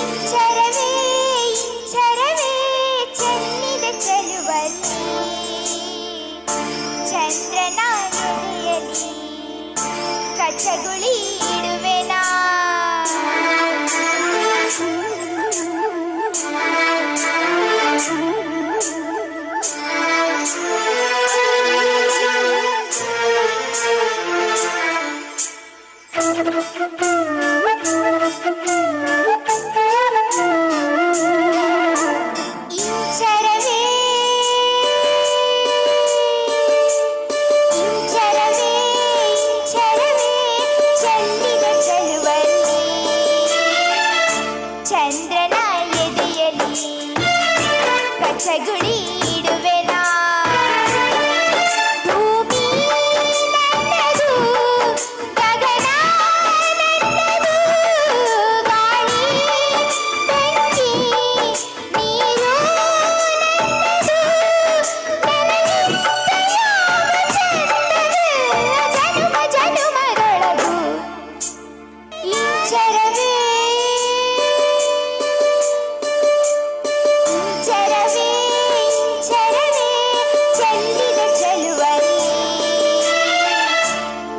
ಇಂಚರವೇ ಇಂಚರವೇ ಚೆನ್ನಿದ ಚೆಲುವಲ್ಲಿ ಚಂದ್ರನ ಎದೆಯಲ್ಲಿ ಕಚ್ಚಗುಳಿ ಇಡುವೆನಾ ಚಂದ್ರನ ಎದೆಯಲ್ಲಿ ಕಚ್ಚಗುಳಿ ಇಡುವೆನಾ ಭೂಮಿ ನನ್ನದು ಗಗನ ನನ್ನದು ಗಾಳಿ ಬೆಂಕಿ ನೀರು ನನ್ನದು ಜನುಮ ಜನುಮಗಳದು ಇಂಚರವೇ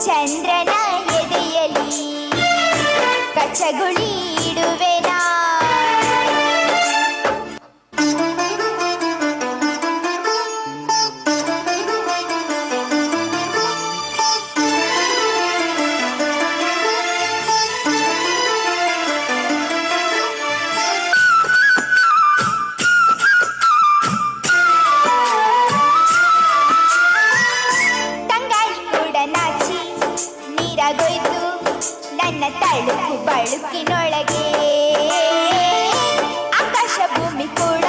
ಚಂದ್ರನ ಎದೆಯಲ್ಲಿ ಕಚ್ಚಗುಳಿ ಇಡುವೆನಾ ನೀರಾಗೋಯ್ತು ನನ್ನ ತಳುಕು ಬಳುಕಿನೊಳಗೆ ಆಕಾಶ ಭೂಮಿ ಕೂಡ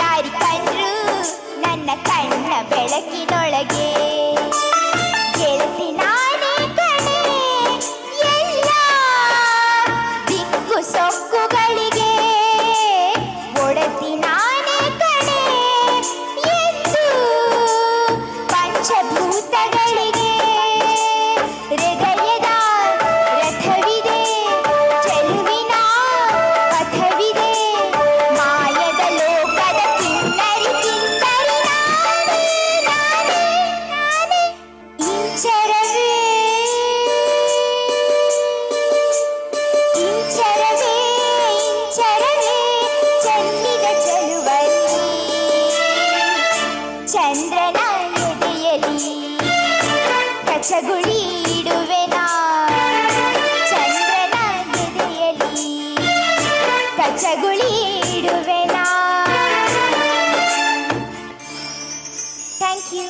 ದಾರಿ ಕಂಡ್ರು ನನ್ನ ಕಣ್ಣ ಬೆಳಕಿನೊಳಗೆ ಗೆಳತಿ ನಾನೇ ಕಣೆ ಎಲ್ಲ ದಿಕ್ಕು ಸೊಕ್ಕುಗಳಿಗೆ ಒಡತಿ ನಾನೇ ಕಣೆ ಎಂದು ಪಂಚಭೂತಗಳಿಗೆ ಹೃದಯದ ರಥವಿದೆ ಚೆಲುವಿನ ಪಥವಿದೆ ಮಾಯದ ಲೋಕದ ಕಿನ್ನರಿ ಕಿನ್ನರಿ ನಾನೇ ಇಂಚರವೇ ಇಂಚರವೇ ಇಂಚರವೇ ಚೆನ್ನಿದ ಚೆಲುವಲ್ಲಿ ಚಂದ್ರನ ಎದೆಯಲ್ಲಿ ಕಚ್ಚಗುಳಿ ಇಡುವೆನಾ ಚಂದ್ರನ ಎದೆಯಲ್ಲಿ ಕಚ್ಚಗುಳಿ ಇಡುವೆನಾ ಥ್ಯಾಂಕ್ ಯು.